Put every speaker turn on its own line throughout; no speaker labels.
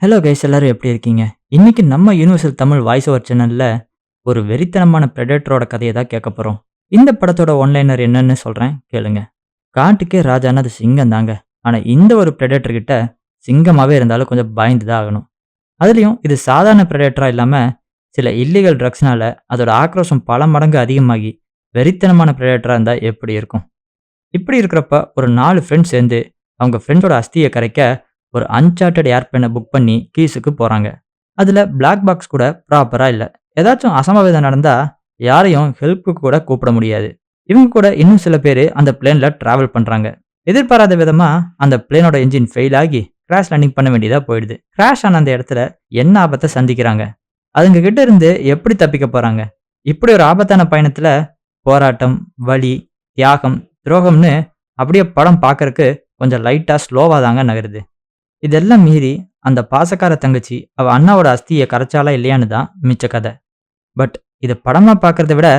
Hello guys, எல்லாரும் எப்படி இருக்கீங்க? இன்னைக்கு நம்ம யுனிவர்சல் தமிழ் வாய்ஸ் ஓவர் சேனல்ல ஒரு வெறித்தனமான பிரெடேட்டரோட கதையை தான் கேட்க போறோம். இந்த படத்தோட ஒன்லைனர் என்னன்னு சொல்றேன், கேளுங்க. காட்டுக்கே ராஜான்னா அது சிங்கம் தாங்க. ஆனா இந்த ஒரு பிரெடேட்டர் கிட்ட சிங்கமாவே இருந்தாலும் கொஞ்சம் பயந்து தான் ஆகணும். அதுலயும் இது சாதாரண பிரெடேட்டரா இல்லாம சில இல்லீகல் ட்ரக்ஸ்னால அதோட ஆக்ரோஷம் பல மடங்கு அதிகமாகி வெறித்தனமான பிரெடேட்டரா இருந்தா எப்படி இருக்கும்? இப்படி இருக்கிறப்ப ஒரு 4 ஃப்ரெண்ட்ஸ் சேர்ந்து அவங்க ஃப்ரெண்டோட அஸ்தியை கரைக்க ஒரு அன்சார்ட்டட் ஏர்பிளேனை புக் பண்ணி கீஸுக்கு போறாங்க. அதுல பிளாக் பாக்ஸ் கூட ப்ராப்பரா இல்ல. ஏதாச்சும் அசம்பாவிதம் நடந்தா யாரையும் ஹெல்ப்புக்கு கூட கூப்பிட முடியாது. இவங்க கூட இன்னும் சில பேர் அந்த பிளேன்ல டிராவல் பண்றாங்க. எதிர்பாராத விதமா அந்த பிளேனோட என்ஜின் ஃபெயில் ஆகி கிராஷ் லேண்டிங் பண்ண வேண்டியதா போயிடுது. கிராஷ் ஆன அந்த இடத்துல என்ன ஆபத்தை சந்திக்கிறாங்க? அதுங்க கிட்ட இருந்து எப்படி தப்பிக்க போறாங்க? இப்படி ஒரு ஆபத்தான பயணத்துல போராட்டம், வலி, தியாகம், துரோகம்னு அப்படியே படம் பார்க்கறக்கு கொஞ்சம் லைட்டா ஸ்லோவா தாங்க நகருது. இதெல்லாம் மீறி அந்த பாசக்கார தங்கச்சி அவ அண்ணாவோட அஸ்தியை கரைச்சாலா இல்லையான்னு தான் மிச்ச கதை. பட் இது படமா பார்க்கறத விட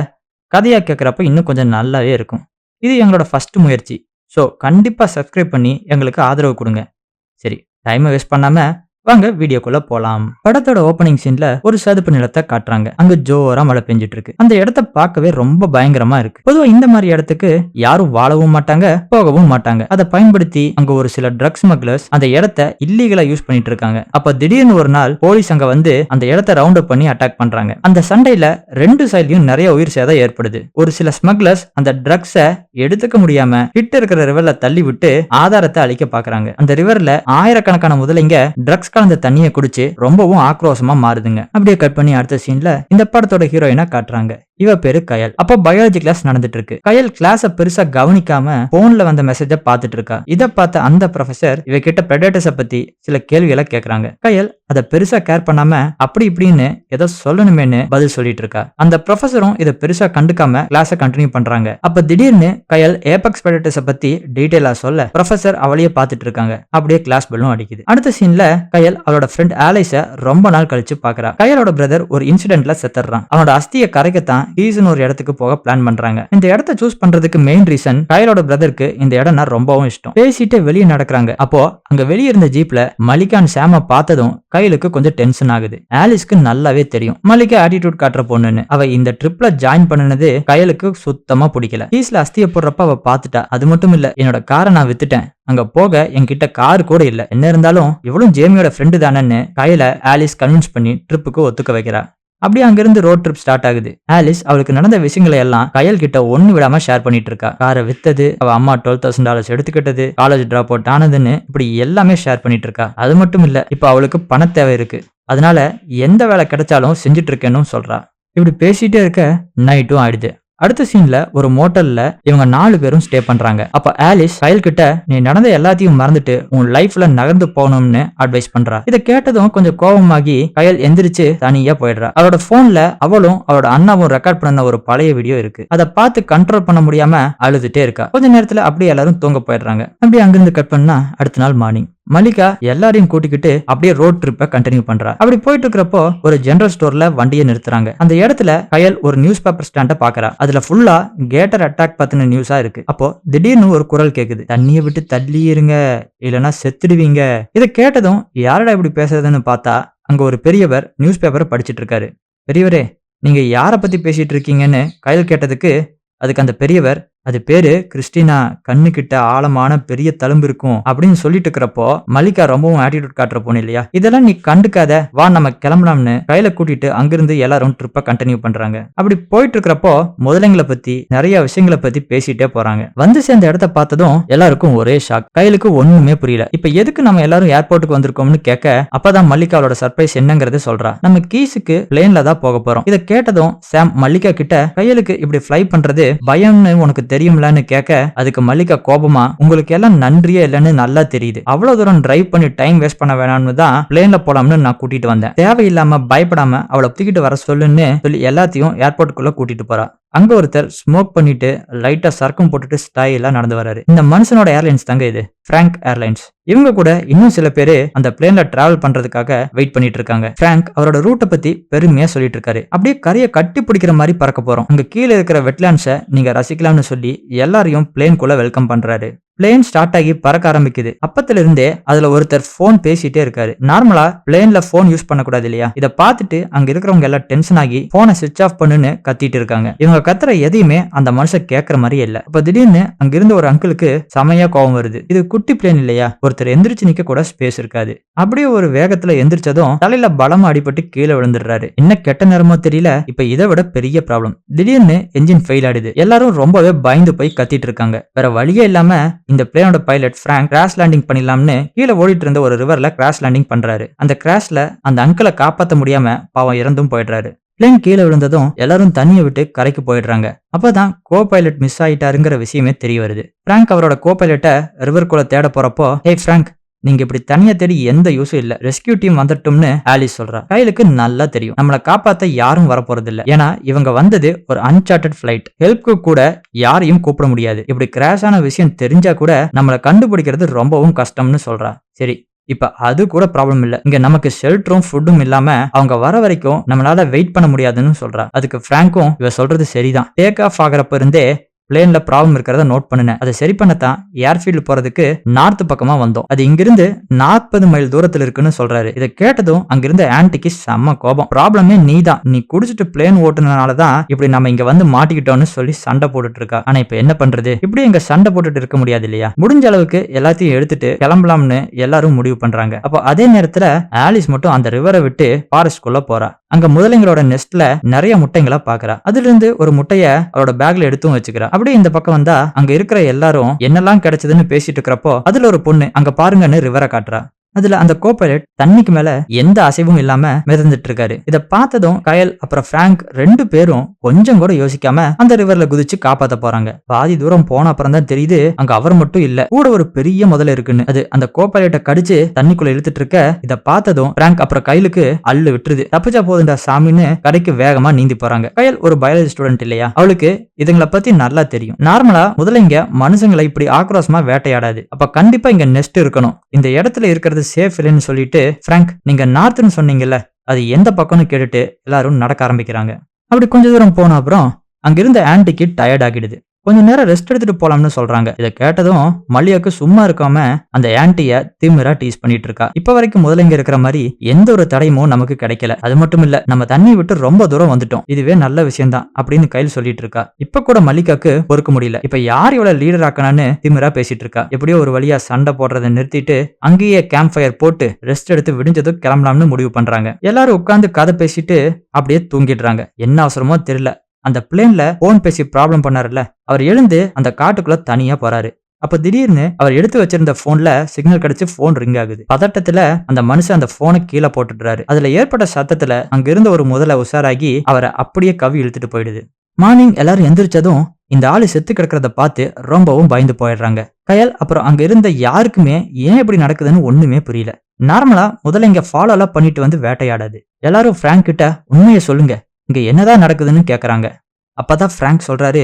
கதையா கேட்குறப்ப இன்னும் கொஞ்சம் நல்லாவே இருக்கும். இது எங்களோட ஃபர்ஸ்ட் முயற்சி. ஸோ கண்டிப்பா சப்ஸ்கிரைப் பண்ணி எங்களுக்கு ஆதரவு கொடுங்க. சரி, டைமை வேஸ்ட் பண்ணாம வாங்க வீடியோக்குள்ள போலாம். படத்தோட ஓப்பனிங் சீன்ல ஒரு சதுப்பு நிலத்தை காட்டுறாங்க. அங்க ஜோரா மழை பெஞ்சிட்டு இருக்கு. அந்த இடத்த பார்க்கவே ரொம்ப பயங்கரமா இருக்கு. பொதுவா இந்த மாதிரி இடத்துக்கு யாரும் வாழவும் மாட்டாங்க, போகவும் மாட்டாங்க. அதை பயன்படுத்தி அங்க ஒரு சில ட்ரக்ஸ் ஸ்மக்லர்ஸ் அந்த இடத்த இல்லீகலா யூஸ் பண்ணிட்டு இருக்காங்க. அப்ப திடீர்னு ஒரு நாள் போலீஸ் அங்க வந்து அந்த இடத்த ரவுண்ட் அப் பண்ணி அட்டாக் பண்றாங்க. அந்த சண்டையில 2 சைட்லயும் நிறைய உயிர் சேதம் ஏற்படுது. ஒரு சில ஸ்மக்லர்ஸ் அந்த ட்ரக்ஸை எடுத்துக்க முடியாம கிட்ட இருக்கிற ரிவர்ல தள்ளி விட்டு ஆதாரத்தை அழிக்க பாக்குறாங்க. அந்த ரிவர்ல ஆயிரக்கணக்கான முதலைங்க ட்ரக்ஸ் கலந்த தண்ணியை குடிச்சு ரொம்பவும் ஆக்ரோஷமா மாறுதுங்க. அப்படியே கட் பண்ணி அடுத்த சீன்ல இந்த படத்தோட ஹீரோயினா காட்டுறாங்க. இவ பேரு கயல். அப்போ பயாலஜி கிளாஸ் நடந்துட்டு இருக்கு. கயல் கிளாஸ பெருசா கவனிக்காம போன்ல வந்த மெசேஜ பாத்துட்டு இருக்கா. இத பார்த்த அந்த ப்ரொஃபசர் இவ கிட்ட பிரெடேட்டர்ஸ பத்தி சில கேள்விகளை கேக்குறாங்க. கயல் அத பெருசா கேர் பண்ணாம அப்படி இப்படின்னு ஏதோ சொல்லணுமேனு பதில் சொல்லிட்டு இருக்கா. அந்த ப்ரொஃபசரும் இத பெருசா கண்டுக்காம கிளாஸ கண்டினியூ பண்றாங்க. அப்ப திடீர்னு கயல் ஏபெக்ஸ் பிரெடேட்டர்ஸ பத்தி டீடைலா சொல்ல ப்ரொஃபசர் அவளையே பாத்துட்டு இருக்காங்க. அப்படியே கிளாஸ் பெல்லும் அடிக்குது. அடுத்த சீன்ல கயல் அவளோட ஃப்ரெண்ட் ஆலிஸ ரொம்ப நாள் கழிச்சு பாக்குறா. கயலோட பிரதர் ஒரு இன்சிடென்ட்ல செத்துறான். அவனோட அஸ்தியை கரைக்கத்தான் ஈசன் ஒரு இடத்துக்கு போக பிளான் பண்றாங்க. இந்த இடத்தை சூஸ் பண்றதுக்கு மெயின் ரீசன் கயலோட பிரதருக்கு இந்த இடம்னா ரொம்பவும் இஷ்டம். பேசிட்டு வெளியே நடக்கிறாங்க. அப்போ அங்க வெளியே இருந்த ஜீப்ல மலிகான் சாம பார்த்ததும் கயலுக்கு கொஞ்சம் டென்ஷன் ஆகுது. ஆலிஸ்க்கு நல்லாவே தெரியும் மலிகா ஆட்டிடியூட் காட்டுற பொண்ணுன்னு. அவ இந்த ட்ரிப்ல ஜாயின் பண்ணனது கயலுக்கு சுத்தமா பிடிக்கல. கீஸ்ல அஸ்தியை போடுறப்ப அவ பாத்துட்டா. அது மட்டும் இல்ல, என்னோட காரை நான் வித்துட்டேன், அங்க போக என்கிட்ட கார் கூட இல்ல, என்ன இருந்தாலும் இவளும் ஜேமியோட ஃப்ரெண்டு தானேன்னு கையில ஆலிஸ் கன்வின்ஸ் பண்ணி ட்ரிப்புக்கு ஒத்துக்க வைக்கிறா. அப்படியே அங்கிருந்து ரோட் ட்ரிப் ஸ்டார்ட் ஆகுது. ஆலிஸ் அவளுக்கு நடந்த விஷயங்களை எல்லாம் கயல் கிட்ட ஒண்ணு விடாம ஷேர் பண்ணிட்டு இருக்கா. காரை வித்தது, அவ அம்மா $12,000 எடுத்துக்கிட்டது, காலேஜ் டிராப் அவுட் ஆனதுன்னு இப்படி எல்லாமே ஷேர் பண்ணிட்டு இருக்கா. அது மட்டும் இல்ல, இப்ப அவளுக்கு பண தேவை இருக்கு, அதனால எந்த வேலை கிடைச்சாலும் செஞ்சுட்டு இருக்கேன்னு சொல்றா. இப்படி பேசிட்டே இருக்க நைட்டும் ஆயிடுது. அடுத்த சீன்ல ஒரு மோட்டல்ல இவங்க 4 பேரும் ஸ்டே பண்றாங்க. அப்ப ஆலிஸ் கயல் கிட்ட நீ நடந்த எல்லாத்தையும் மறந்துட்டு உன் லைஃப்ல நகர்ந்து போகணும்னு அட்வைஸ் பண்றா. இதை கேட்டதும் கொஞ்சம் கோபமாகி கயல் எந்திரிச்சு தனியா போயிடுறா. அவளோட போன்ல அவளும் அவளோட அண்ணாவும் ரெக்கார்ட் பண்ண ஒரு பழைய வீடியோ இருக்கு. அதை பார்த்து கண்ட்ரோல் பண்ண முடியாம அழுதுட்டே இருக்கா. கொஞ்ச நேரத்துல அப்படியே எல்லாரும் தூங்க போயிடுறாங்க. அப்படியே அங்கிருந்து கட் பண்ணா அடுத்த நாள் மார்னிங் மல்லிகா எல்லாரையும் கூட்டிக்கிட்டு அப்படியே ரோட் ட்ரிப்பை கண்டினியூ பண்றா. அப்படி போயிட்டு இருக்கிறப்போ ஒரு ஜெனரல் ஸ்டோர்ல வண்டியை நிறுத்துறாங்க. அந்த இடத்துல கயல் ஒரு நியூஸ் பேப்பர் ஸ்டாண்ட பாக்குறா. அதுல ஃபுல்லா கேட்டர் அட்டாக் பத்தின நியூஸா இருக்கு. அப்போ திடீர்னு ஒரு குரல் கேக்குது, தண்ணியை விட்டு தள்ளி இருங்க, இல்லைன்னா செத்துடுவீங்க. இதை கேட்டதும் யாரடா இப்படி பேசுறதுன்னு பார்த்தா அங்க ஒரு பெரியவர் நியூஸ் பேப்பரை படிச்சிட்டு இருக்காரு. பெரியவரே, நீங்க யார பத்தி பேசிட்டு இருக்கீங்கன்னு கயல் கேட்டதுக்கு அதுக்கு அந்த பெரியவர், அது பேரு கிறிஸ்டினா, கண்ணு கிட்ட ஆழமான பெரிய தழும்பு இருக்கும் அப்படின்னு சொல்லிட்டு இருக்கிறப்போ மல்லிகா ரொம்பவும் ஆட்டிடியூட் காட்டுற பொண்ணு இல்லையா, இதெல்லாம் நீ கண்டுக்காத, வா நம்ம கிளம்பலாம்னு கையில கூட்டிட்டு அங்கிருந்து எல்லாரும் ட்ரிப்பை கண்டினியூ பண்றாங்க. அப்படி போயிட்டு இருக்கிறப்போ முதலைங்களை பத்தி நிறைய விஷயங்களை பத்தி பேசிட்டே போறாங்க. வந்து சேர்ந்த இடத்த பார்த்ததும் எல்லாருக்கும் ஒரே ஷாக். கையிலுக்கு ஒண்ணுமே புரியல. இப்ப எதுக்கு நம்ம எல்லாரும் ஏர்போர்ட்டுக்கு வந்திருக்கோம்னு கேட்க அப்பதான் மல்லிகாவோட சர்ப்ரைஸ் என்னங்கறத சொல்றா. நம்ம கீஸுக்கு பிளேன்ல தான் போக போறோம். இதை கேட்டதும் சாம் மல்லிகா கிட்ட கையலுக்கு இப்படி ஃப்ளை பண்றது பயம்னு உனக்கு தெரியும்லன்னு கேட்க அதுக்கு மல்லிகா கோபமா, உங்களுக்கு எல்லாம் நன்றியே இல்லைன்னு நல்லா தெரியுது, அவ்வளவு தூரம் டிரைவ் பண்ணி டைம் வேஸ்ட் பண்ண வேணாம்னு தான் பிளேன்ல போலாம்னு நான் கூட்டிட்டு வந்தேன், தேவையில்லாம பயப்படாம அவளை தூக்கிட்டு வர சொல்லுன்னு சொல்லி எல்லாத்தையும் ஏர்போர்ட்டுக்குள்ள கூட்டிட்டு போறா. அங்க ஒருத்தர் ஸ்மோக் பண்ணிட்டு லைட்டா சரக்கம் போட்டுட்டு ஸ்டைலா நடந்து வராரு. இந்த மனுஷனோட ஏர்லைன்ஸ் தாங்க இது, பிராங்க் ஏர்லைன்ஸ். இவங்க கூட இன்னும் சில பேரு அந்த பிளேன்ல டிராவல் பண்றதுக்காக வெயிட் பண்ணிட்டு இருக்காங்க. பிராங்க் அவரோட ரூட்டை பத்தி பெருமையா சொல்லிட்டு இருக்காரு. அப்படியே கரையை கட்டி பிடிக்கிற மாதிரி பறக்க போறோம், அங்க கீழே இருக்கிற வெட்லாண்ட்ஸை நீங்க ரசிக்கலாம்னு சொல்லி எல்லாரையும் பிளேன்குள்ள வெல்கம் பண்றாரு. பிளேன் ஸ்டார்ட் ஆகி பறக்க ஆரம்பிக்குது. அப்பத்துல இருந்தே அதுல ஒருத்தர் போன் பேசிட்டே இருக்காரு. நார்மலா பிளேன்ல போன் யூஸ் பண்ணக்கூடாது இல்லையா? இத பார்த்துட்டு அங்க இருக்கிறவங்க எல்லாம் டென்ஷன் ஆகி போனை சுவிட்ச் ஆஃப் பண்ணுன்னு கத்திட்டு இருக்காங்க. இவங்க கத்துற எதையுமே அந்த மனுஷன் கேட்கற மாதிரியே இல்ல. அப்ப திடீர்னு அங்க இருந்த ஒரு அங்கிளுக்கு செமையா கோவம் வருது. இது குட்டி பிளேன் இல்லையா? ஒருத்தர் எந்திரிச்சு நிக்க கூட ஸ்பேஸ் இருக்காது. அப்படியே ஒரு வேகத்துல எந்திரிச்சதும் தலையில பலமா அடிபட்டு கீழே விழுந்துடுறாரு. என்ன கெட்ட நேரமோ தெரியல. இப்ப இதை விட பெரிய ப்ராப்ளம். திடீர்னு என்ஜின் ஃபெயில் ஆயிடுது. எல்லாரும் ரொம்பவே பயந்து போய் கத்திட்டு இருக்காங்க. வேற வழியே இல்லாம இந்த பிளேனோட பைலட் பிராங்க் கிராஷ் லேண்டிங் பண்ணிடலாம்னு கீழே ஓடிட்டு இருந்த ஒரு ரிவர்ல கிராஷ் லேண்டிங் பண்றாரு. அந்த கிராஷ்ல அந்த அங்கிளை காப்பாத்த முடியாம பாவம் இறந்தும் போயிடுறாரு. பிளேன் கீழே விழுந்ததும் எல்லாரும் தண்ணியை விட்டு கரைக்கு போயிடுறாங்க. அப்பதான் கோ பைலட் மிஸ் ஆயிட்டாருங்கிற விஷயமே தெரிய வருது. பிராங்க் அவரோட கோ பைலட்டை ரிவர்குள்ள தேட போறப்போ, ஹே பிராங்க், நீங்க இப்படி தனியா தேடி எந்த யூஸும் இல்ல, ரெஸ்கியூ டீம் வந்துட்டோம்னு ஆலிஸ் சொல்றா. கைலுக்கு நல்லா தெரியும் நம்மள காப்பாத்த யாரும் வரப்போறது இல்ல. ஏன்னா இவங்க வந்தது ஒரு அன்சார்ட்டட் பிளைட். ஹெல்ப்க்கு கூட யாரையும் கூப்பிட முடியாது. இப்படி கிராஷ் ஆன விஷயம் தெரிஞ்சா கூட நம்மள கண்டுபிடிக்கிறது ரொம்பவும் கஷ்டம்னு சொல்றா. சரி, இப்ப அது கூட ப்ராப்ளம் இல்ல. இங்க நமக்கு ஷெல்டரும் ஃபுட்டும் இல்லாம அவங்க வர வரைக்கும் நம்மளால வெயிட் பண்ண முடியாதுன்னு சொல்றா. அதுக்கு பிராங்கும் இவ சொல்றது சரிதான். டேக் ஆஃப் ஆகிறப்ப இருந்தே பிளேன்ல ப்ராப்ளம் இருக்கிறத நோட் பண்ணுனேன். அதை சரி பண்ணத்தான் ஏர்ஃபீல்டு போறதுக்கு நார்த் பக்கமா வந்தோம். அது இங்கிருந்து 40 மைல் தூரத்துல இருக்குன்னு சொல்றாரு. இதை கேட்டதும் அங்கிருந்த ஆன்டிக்கு செம்ம கோபம். ப்ராப்ளமே நீதான், நீ குடிச்சிட்டு பிளேன் ஓட்டுனதுனாலதான் இப்படி நம்ம இங்க வந்து மாட்டிக்கிட்டோம்னு சொல்லி சண்டை போட்டுட்டு இருக்கா. ஆனா இப்ப என்ன பண்றது? இப்படி எங்க சண்டை போட்டுட்டு இருக்க முடியாது இல்லையா? முடிஞ்ச அளவுக்கு எல்லாத்தையும் எடுத்துட்டு கிளம்பலாம்னு எல்லாரும் முடிவு பண்றாங்க. அப்போ அதே நேரத்துல ஆலிஸ் மட்டும் அந்த ரிவரை விட்டு ஃபாரஸ்ட்குள்ள போறா. அங்க முதலைங்களோட நெஸ்ட்ல நிறைய முட்டைங்களா பாக்குறா. அதுல இருந்து ஒரு முட்டைய அவரோட பேக்ல எடுத்தும் வச்சுக்கிறா. அப்படியே இந்த பக்கம் வந்தா அங்க இருக்கிற எல்லாரும் என்னெல்லாம் கிடைச்சதுன்னு பேசிட்டு இருக்கிறப்போ அதுல ஒரு பொண்ணு அங்க பாருங்கன்னு ரிவரை காட்டுறா. அதுல அந்த கோபைலட் தண்ணிக்கு மேல எந்த அசைவும் இல்லாம மிதந்துட்டு இருக்காரு. இத பார்த்ததும் கயல் அப்புறம் பிராங்க் 2 பேரும் கொஞ்சம் கூட யோசிக்காம அந்த ரிவர்ல குதிச்சு காப்பாத்த போறாங்க. பாதி தூரம் போன அப்புறம் தான் தெரியுது அங்க அவர் மட்டும் இல்ல, கூட ஒரு பெரிய முதல்ல இருக்குன்னு. அது அந்த கோபைலட்டை கடிச்சு தண்ணிக்குள்ள இழுத்துட்டு இருக்க. இத பார்த்ததும் பிராங்க் அப்புறம் கைலுக்கு அள்ளு விட்டுருது. தப்பிச்சா போதுண்டா சாமின்னு கரைக்கு வேகமா நீந்தி போறாங்க. கயல் ஒரு பயாலஜி ஸ்டூடெண்ட் இல்லையா? அவளுக்கு இதுங்களை பத்தி நல்லா தெரியும். நார்மலா முதல்ல இங்க மனுஷங்களை இப்படி ஆக்ரோஷமா வேட்டையாடாது. அப்ப கண்டிப்பா இங்க நெஸ்ட் இருக்கணும். இந்த இடத்துல இருக்கிறது சேஃப் இல்லைன்னு சொல்லிட்டு, பிராங்க் நீங்க நார்த்னு சொன்னீங்கல்ல, அது எந்த பக்கம்னு கேட்டுட்டு எல்லாரும் நடக்க ஆரம்பிக்கிறாங்க. அப்படி கொஞ்ச தூரம் போன அப்புறம் அங்கிருந்த ஆன்டிக்கு டயர்ட் ஆகிடுது. கொஞ்ச நேரம் ரெஸ்ட் எடுத்துட்டு போலாம்னு சொல்றாங்க. இதை கேட்டதும் மல்லியாக்கு சும்மா இருக்காம அந்த ஆன்டிய திமிரா டீஸ் பண்ணிட்டு இருக்கா. இப்ப வரைக்கும் முதல்ல இருக்கிற மாதிரி எந்த ஒரு தடையும் நமக்கு கிடைக்கல. அது மட்டும் இல்ல, நம்ம தண்ணி விட்டு ரொம்ப தூரம் வந்துட்டோம், இதுவே நல்ல விஷயம் தான் அப்படின்னு கையில் சொல்லிட்டு இருக்கா. இப்ப கூட மல்லிகாக்கு பொறுக்க முடியல. இப்ப யார் இவ்வளவு லீடர் ஆக்கணும்னு திமிரா பேசிட்டு இருக்கா. எப்படியோ ஒரு வழியா சண்டை போடுறதை நிறுத்திட்டு அங்கேயே கேம்ப் ஃபயர் போட்டு ரெஸ்ட் எடுத்து விடிஞ்சதும் கிளம்பலாம்னு முடிவு பண்றாங்க. எல்லாரும் உட்கார்ந்து கதை பேசிட்டு அப்படியே தூங்கிடுறாங்க. என்ன அவசரமோ தெரியல. அந்த பிளேன்ல போன் பேசி ப்ராப்ளம் பண்ணாருல்ல, அவர் எழுந்து அந்த காட்டுக்குள்ள தனியா போறாரு. அப்ப திடீர்னு அவர் எடுத்து வச்சிருந்த போன்ல சிக்னல் கிடைச்சு போன் ரிங் ஆகுது. பதட்டத்துல அந்த மனுஷன் அந்த போனை கீழே போட்டுடுறாரு. அதுல ஏற்பட்ட சத்தத்துல அங்க இருந்த ஒரு முதல்ல உஷாராகி அவரை அப்படியே கவி இழுத்துட்டு போயிடுது. மார்னிங் எல்லாரும் எந்திரிச்சதும் இந்த ஆளு செத்து கிடக்கிறத பார்த்து ரொம்பவும் பயந்து போயிடுறாங்க. கயல் அப்புறம் அங்க இருந்த யாருக்குமே ஏன் இப்படி நடக்குதுன்னு ஒண்ணுமே புரியல. நார்மலா முதல்ல இங்க ஃபாலோ எல்லாம் பண்ணிட்டு வந்து வேட்டையாடாது. எல்லாரும் பிராங்க் கிட்ட உண்மையை சொல்லுங்க, இங்க என்னதான் நடக்குதுன்னு கேக்குறாங்க. அப்பதான் பிராங்க் சொல்றாரு,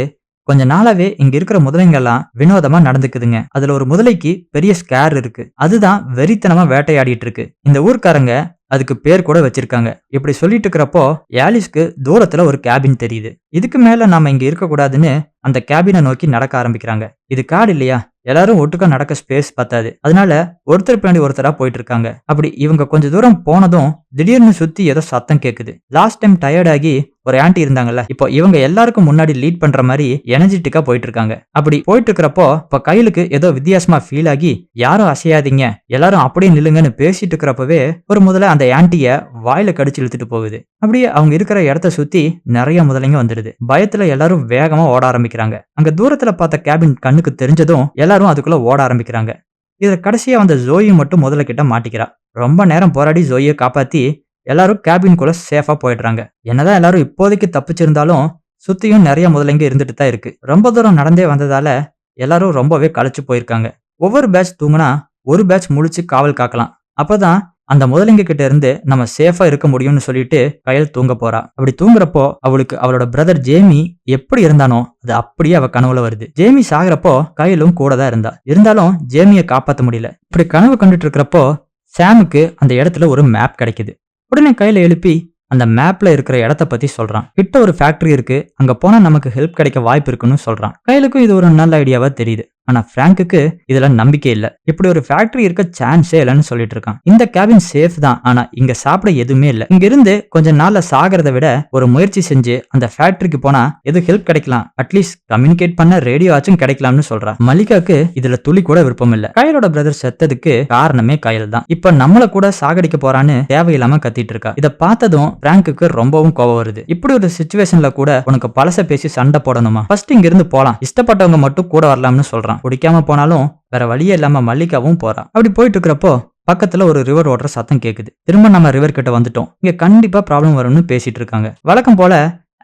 கொஞ்ச நாளாவே இங்க இருக்கிற முதலைங்கெல்லாம் வினோதமா நடந்துக்குதுங்க. அதுல ஒரு முதலைக்கு பெரிய ஸ்கேர் இருக்கு, அதுதான் வெறித்தனமா வேட்டையாடிட்டு இருக்கு. இந்த ஊர்க்காரங்க அதுக்கு பேர் கூட வச்சிருக்காங்க. இப்படி சொல்லிட்டு இருக்கிறப்போ ஆலிஸ்க்கு தூரத்துல ஒரு கேபின் தெரியுது. இதுக்கு மேல நாம இங்க இருக்க கூடாதுன்னு அந்த கேபினை நோக்கி நடக்க ஆரம்பிக்கிறாங்க. இது காடு இல்லையா? எல்லாரும் ஒட்டுக்கா நடக்க ஸ்பேஸ் பத்தாது. அதனால ஒருத்தர் பின்னாடி ஒருத்தரா போயிட்டு இருக்காங்க. அப்படி இவங்க கொஞ்ச தூரம் போனதும் திடீர்னு சுத்தி ஏதோ சத்தம் கேக்குது. லாஸ்ட் டைம் டயர்ட் ஆகி ஒரு ஆன்டி இருந்தாங்கல்ல, இப்போ இவங்க எல்லாருக்கும் முன்னாடி லீட் பண்ற மாதிரி எனர்ஜெட்டிக்கா போயிட்டு இருக்காங்க. அப்படி போயிட்டு இருக்கிறப்போ இப்ப கைலுக்கு ஏதோ வித்தியாசமா ஃபீல் ஆகி யாரும் அசையாதீங்க, எல்லாரும் அப்படியே நில்லுங்கன்னு பேசிட்டு இருக்கிறப்பவே ஒரு முதல்ல அந்த ஆன்டிய வாயில கடிச்சு இழுத்துட்டு போகுது. அப்படியே அவங்க இருக்கிற இடத்த சுத்தி நிறைய முதலைங்க வந்துடுது. பயத்துல எல்லாரும் வேகமா ஓட ஆரம்பிக்கிறாங்க. அங்க தூரத்துல பார்த்த கேபின் கண்ணுக்கு தெரிஞ்சதும் எல்லாரும் அதுக்குள்ள ஓட ஆரம்பிக்கிறாங்க. இதுல கடைசியா வந்த ஜோயி மட்டும் முதல்ல கிட்ட மாட்டிக்கிறா. ரொம்ப நேரம் போராடி ஜோயை காப்பாத்தி எல்லாரும் கேபின்குள்ள சேஃபா போயிடுறாங்க. என்னதான் எல்லாரும் இப்போதைக்கு தப்பிச்சிருந்தாலும் சுத்தியும் நிறைய முதலைங்க இருந்துட்டு தான் இருக்கு. ரொம்ப தூரம் நடந்தே வந்ததால எல்லாரும் ரொம்பவே களைச்சு போயிருக்காங்க. ஒவ்வொரு பேட்ச் தூங்குனா ஒரு பேட்ச் முழிச்சு காவல் காக்கலாம். அப்பதான் அந்த முதலைங்க கிட்ட இருந்து நம்ம சேஃபா இருக்க முடியும்னு சொல்லிட்டு கயல் தூங்க போறா. அப்படி தூங்குறப்போ அவளுக்கு அவளோட பிரதர் ஜேமி எப்படி இருந்தானோ அது அப்படியே அவ கனவுல வருது. ஜேமி சாகுறப்போ கயலும் கூட தான் இருந்தாலும் ஜேமியை காப்பாற்ற முடியல. இப்படி கனவு கண்டுட்டு இருக்கிறப்போ சாமுக்கு அந்த இடத்துல ஒரு மேப் கிடைக்குது. உடனே கையில எழுப்பி அந்த மேப்ல இருக்கிற இடத்த பத்தி சொல்றான். கிட்ட ஒரு ஃபேக்டரி இருக்கு, அங்க போனா நமக்கு ஹெல்ப் கிடைக்க வாய்ப்பு இருக்குன்னு சொல்றான். கையிலுக்கும் இது ஒரு நல்ல ஐடியாவா தெரியுது. ஆனா பிராங்குக்கு இதுல நம்பிக்கை இல்ல. இப்படி ஒரு ஃபேக்டரி இருக்க சான்ஸே இல்லைன்னு சொல்லிட்டு இருக்கான். இந்த கேபின் சேஃப் தான், ஆனா இங்க சாப்பிட எதுவுமே இல்ல. இங்க இருந்து கொஞ்ச நாள்ல சாகிறத விட ஒரு முயற்சி செஞ்சு அந்த ஃபேக்டரிக்கு போனா எது ஹெல்ப் கிடைக்கலாம், அட்லீஸ்ட் கம்யூனிகேட் பண்ண ரேடியோ ஆச்சும் கிடைக்கலாம்னு சொல்றா. மல்லிகாக்கு இதுல துளி கூட விருப்பம் இல்ல. கயலோட பிரதர் செத்ததுக்கு காரணமே கயல் தான். இப்ப நம்மள கூட சாகடிக்க போறான்னு தேவையில்லாம கத்திட்டு இருக்கா. இத பார்த்ததும் பிராங்குக்கு ரொம்பவும் கோவம் வருது. இப்படி ஒரு சிச்சுவேஷன்ல கூட உனக்கு பழச பேசி சண்டை போடணுமா? ஃபர்ஸ்ட் இங்க இருந்து போலாம், இஷ்டப்பட்டவங்க மட்டும் கூட வரலாம்னு சொல்றான். பிடிக்காம போனாலும் வேற வழியே இல்லாம மல்லிகாவும் போறா. அப்படி போயிட்டு இருக்கிறப்போ பக்கத்துல ஒரு ரிவர் ஓடுற சத்தம் கேக்குது. திரும்ப நம்ம ரிவர் கிட்ட வந்துட்டோம், இங்க கண்டிப்பா ப்ராப்ளம் வரும்னு பேசிட்டு இருக்காங்க. வழக்கம் போல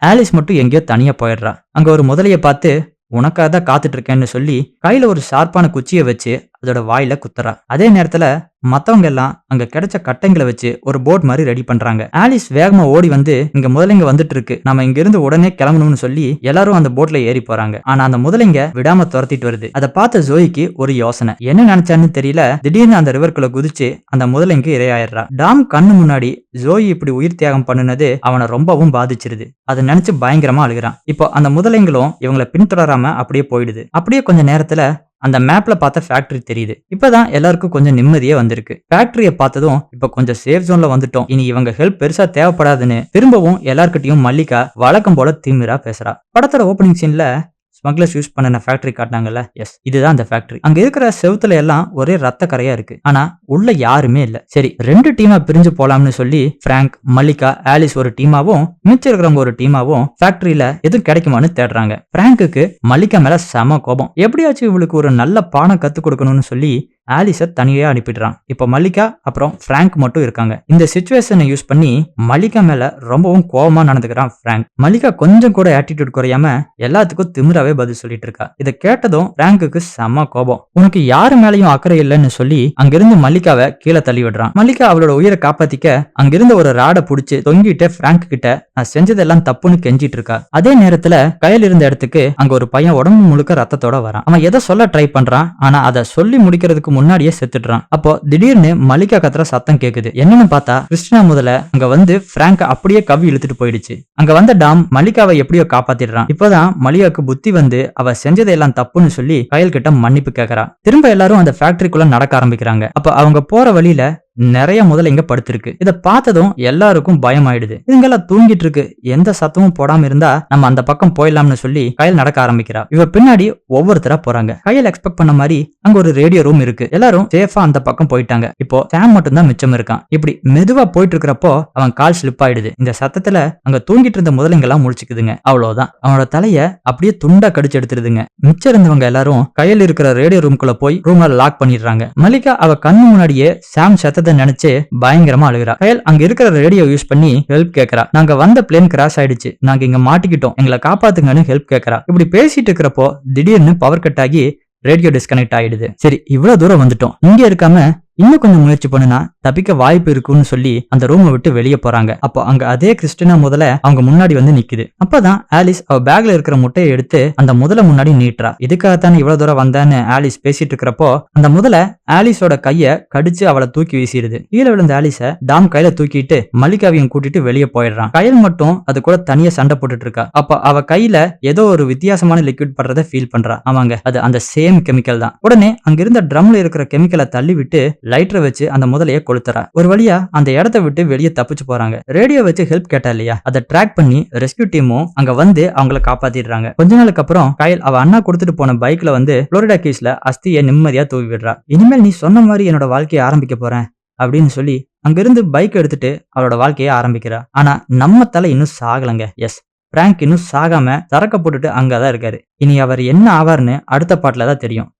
ஆலிஸ் மட்டும் எங்கேயோ தனியா போயிடுறா. அங்க ஒரு முதலைய பார்த்து உனக்காக தான் காத்துட்டு இருக்கேன்னு சொல்லி கையில ஒரு ஷார்ப்பான குச்சியை வச்சு அதோட வாயில குத்துறா. அதே நேரத்துல மத்தவங்க எல்லாம் அங்க கிடைச்ச கட்டைங்களை வச்சு ஒரு போட் மாதிரி ரெடி பண்றாங்க. ஆலிஸ் வேகமா ஓடி வந்து இங்க முதலைங்க வந்துட்டு இருக்கு, நம்ம இங்க இருந்து உடனே கிளம்பணும்னு சொல்லி எல்லாரும் அந்த போட்ல ஏறி போறாங்க. ஆனா அந்த முதலைங்க விடாம துரத்திட்டு வருது. அதை பார்த்த ஜோயிக்கு ஒரு யோசனை. என்ன நினைச்சான்னு தெரியல, திடீர்னு அந்த ரிவர்க்குள்ள குதிச்சு அந்த முதலைங்க இரையாயிடுறா. டாம் கண்ணு முன்னாடி ஜோயி இப்படி உயிர் தியாகம் பண்ணுனது அவனை ரொம்பவும் பாதிச்சிருது. அதை நினைச்சு பயங்கரமா அழுகிறான். இப்போ அந்த முதலைங்களும் இவங்களை பின்தொடராம அப்படியே போயிடுது. அப்படியே கொஞ்ச நேரத்துல அந்த மேப்ல பார்த்த ஃபேக்டரி தெரியுது. இப்பதான் எல்லாருக்கும் கொஞ்சம் நிம்மதியே வந்திருக்கு. ஃபேக்டரியை பார்த்ததும் இப்ப கொஞ்சம் சேஃப் ஜோன்ல வந்துட்டோம், இனி இவங்க ஹெல்ப் பெருசா தேவைப்படாதுன்னு திரும்பவும் எல்லார்கிட்டயும் மல்லிகா வழக்கம் போல திமிரா பேசுறா. படத்தோட ஓப்பனிங் சீன்ல ஸ்மக்லர்ஸ் யூஸ் பண்ண ஃபேக்டரி காட்டினாங்கல்ல, எஸ் இதுதான் அந்த ஃபேக்டரி. அங்க இருக்கிற செவுத்துல எல்லாம் ஒரே ரத்த கரையா இருக்கு, ஆனா உள்ள யாருமே இல்ல. சரி, 2 டீமா பிரிஞ்சு போலாம்னு சொல்லி பிராங்க், மல்லிகா, ஆலிஸ் ஒரு டீமாவும் மிச்சம் இருக்கிறவங்க ஒரு டீமாவும் ஃபேக்டரியில எதுவும் கிடைக்குமான்னு தேடுறாங்க. பிராங்குக்கு மல்லிகா மேல செம கோபம். எப்படியாச்சும் இவளுக்கு ஒரு நல்ல பாடம் கத்து கொடுக்கணும்னு சொல்லி ஆலிஸை தனியே அனுப்பிடுறான். இப்போ மல்லிகா அப்புறம் பிராங்க் மட்டும் இருக்காங்க. இந்த சிச்சுவேஷனை யூஸ் பண்ணி மல்லிகா மேல ரொம்பவும் கோபமா நடந்துக்கிறான் பிராங்க். மல்லிகா கொஞ்சம் கூட ஆட்டிடியூட் குறையாம எல்லாத்துக்கும் திமிராவே பதில் சொல்லிட்டு இருக்கா. இதை கேட்டதும் பிராங்குக்கு செம கோபம். உனக்கு யாரு மேலயும் அக்கறை இல்லைன்னு சொல்லி அங்கிருந்து மல்லிகாவை கீழே தள்ளி விடுறான். மல்லிகா அவளோட உயிரை காப்பாத்திக்க அங்கிருந்து ஒரு ராடை புடிச்சு தொங்கிட்டு பிராங்க் கிட்ட நான் செஞ்சதெல்லாம் தப்புன்னு கெஞ்சிட்டு இருக்கா. அதே நேரத்துல கையில் இருந்த இடத்துக்கு அங்க ஒரு பையன் உடம்பு முழுக்க ரத்தத்தோட வரான். அவன் எதை சொல்ல ட்ரை பண்றான், ஆனா அதை சொல்லி முடிக்கிறதுக்கு முன்னாடியே செத்துடுறான். அப்போ திடீர்னு மல்லிகா கத்துற சத்தம் கேக்குது. என்னன்னு பார்த்தா கிறிஸ்டினா முதல்ல அங்க வந்து பிராங்க அப்படியே கவ்வி இழுத்துட்டு போயிடுச்சு. அங்க வந்த டாம் மல்லிகாவை எப்படியோ காப்பாத்திடுறான். இப்பதான் மல்லிகாக்கு புத்தி வந்து அவ செஞ்சதெல்லாம் தப்புன்னு சொல்லி கையல் கிட்ட மன்னிப்பு கேக்குறா. திரும்ப எல்லாரும் அந்த ஃபேக்டரிக்குள்ள நடக்க ஆரம்பிக்கிறாங்க. அப்ப அவங்க போற வழியில நிறைய முதலைங்க படுத்திருக்கு. இத பார்த்ததும் எல்லாருக்கும் பயம் ஆயிடுது. இதுங்கெல்லாம் தூங்கிட்டு இருக்கு, எந்த சத்தமும் போடாம இருந்தா நம்ம அந்த பக்கம் போயிடலாம்னு சொல்லி கையில் நடக்க ஆரம்பிக்கிறா. இவ பின்னாடி ஒவ்வொருத்தரா போறாங்க. கையில் எக்ஸ்பெக்ட் பண்ண மாதிரி அங்க ஒரு ரேடியோ ரூம் இருக்கு. எல்லாரும் சேஃபா அந்த பக்கம் போயிட்டாங்க. இப்போ சாம் மட்டும் தான் மிச்சம் இருக்கான். இப்படி மெதுவா போயிட்டு இருக்கிறப்போ அவன் கால் ஸ்லிப் ஆயிடுது. இந்த சத்தத்துல அங்க தூங்கிட்டு இருந்த முதலைங்க எல்லாம் முழிச்சுக்குதுங்க. அவ்வளவுதான், அவனோட தலைய அப்படியே துண்டா கடிச்சு எடுத்துருதுங்க. மிச்சம் இருந்தவங்க எல்லாரும் கையில் இருக்கிற ரேடியோ ரூம்குள்ள போய் ரூம்ல லாக் பண்ணிடுறாங்க. மல்லிகா அவ கண்ணு முன்னாடியே சாம் நினைச்சு பயங்கரமா அழுகிறா. கையல் அங்க இருக்கிற ரேடியோ யூஸ் பண்ணி ஹெல்ப் கேக்குறா. நாங்க வந்த பிளேன் கிராஷ் ஆயிடுச்சு, நாங்க இங்க மாட்டிக்கிட்டோம், எங்களை காப்பாத்துங்கன்னு ஹெல்ப் கேக்குறா. இப்படி பேசிட்டு இருக்கிறப்போ திடீர்னு பவர் கட் ஆகி ரேடியோ டிஸ்கனெக்ட் ஆயிடுது. சரி, இவ்வளவு தூரம் வந்துட்டோம், இங்க இருக்காம இன்னும் கொஞ்சம் முயற்சி பண்ணுனா தப்பிக்க வாய்ப்பு இருக்குன்னு சொல்லி அந்த ரூமை விட்டு வெளியே போறாங்க. அப்போ அங்க அதே கிறிஸ்டினா முதல்ல அவங்க முன்னாடி வந்து நிக்குது. அப்பதான் ஆலிஸ் அவ பேக்ல இருக்கிற முட்டையை எடுத்து அந்த முதல முன்னாடி நீட்டுறா. இதுக்காகத்தானே இவ்வளவு தூரம் வந்தான்னு ஆலிஸ் பேசிட்டு இருக்கிறப்போ அந்த முதல ஆலிஸோட கைய கடிச்சு அவளை தூக்கி வீசிடுது. கீழே விழுந்த ஆலிஸ டாம் கையில தூக்கிட்டு மல்லிகாவையும் கூட்டிட்டு வெளியே போயிடுறான். கையில் மட்டும் அது கூட தனியா சண்டை போட்டுட்டு இருக்கா. அப்ப அவ கையில ஏதோ ஒரு வித்தியாசமான லிக்விட் படுறத ஃபீல் பண்றா. ஆமாங்க, அது அந்த சேம் கெமிக்கல் தான். உடனே அங்கிருந்த ட்ரம்ல இருக்கிற கெமிக்கலை தள்ளி விட்டு லைட்டரை வச்சு அந்த முதலைய கொளுத்துறா. ஒரு வழியா அந்த இடத்தை விட்டு வெளியே தப்பிச்சு போறாங்க. ரேடியோ வச்சு ஹெல்ப் கேட்டா இல்லையா, அதை ட்ராக் பண்ணி ரெஸ்கியூ டீமும் அங்க வந்து அவங்கள காப்பாத்திடுறாங்க. கொஞ்ச நாளுக்கு அப்புறம் கைல் அவ அண்ணா கொடுத்துட்டு போன பைக்ல வந்து புளோரிடா கீஸ்ல அஸ்தியை நிம்மதியா தூவி விடுறா. இனிமேல் நீ சொன்ன மாதிரி என்னோட வாழ்க்கையை ஆரம்பிக்க போறேன் அப்படின்னு சொல்லி அங்கிருந்து பைக் எடுத்துட்டு அவளோட வாழ்க்கையை ஆரம்பிக்கிறா. ஆனா நம்ம தலை இன்னும் சாகலங்க. எஸ், பிராங்க் இன்னும் சாகாம தரக்க போட்டுட்டு அங்கதான் இருக்காரு. இனி அவர் என்ன ஆவார்னு அடுத்த பாட்டுல தான் தெரியும்.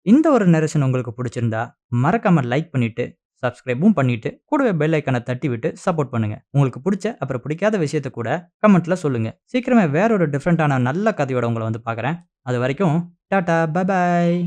இந்த ஒரு நரேஷன் உங்களுக்கு பிடிச்சிருந்தா மறக்காம லைக் பண்ணிட்டு சப்ஸ்கிரைபும் பண்ணிட்டு கூடவே பெல் ஐக்கானை தட்டி விட்டு சப்போர்ட் பண்ணுங்க. உங்களுக்கு பிடிச்ச அப்புறம் பிடிக்காத விஷயத்த கூட கமெண்ட்ல சொல்லுங்க. சீக்கிரமே வேற ஒரு டிஃப்ரெண்டான நல்ல கதையோட உங்களை வந்து பார்க்குறேன். அது வரைக்கும் டாடா, பை பாய்.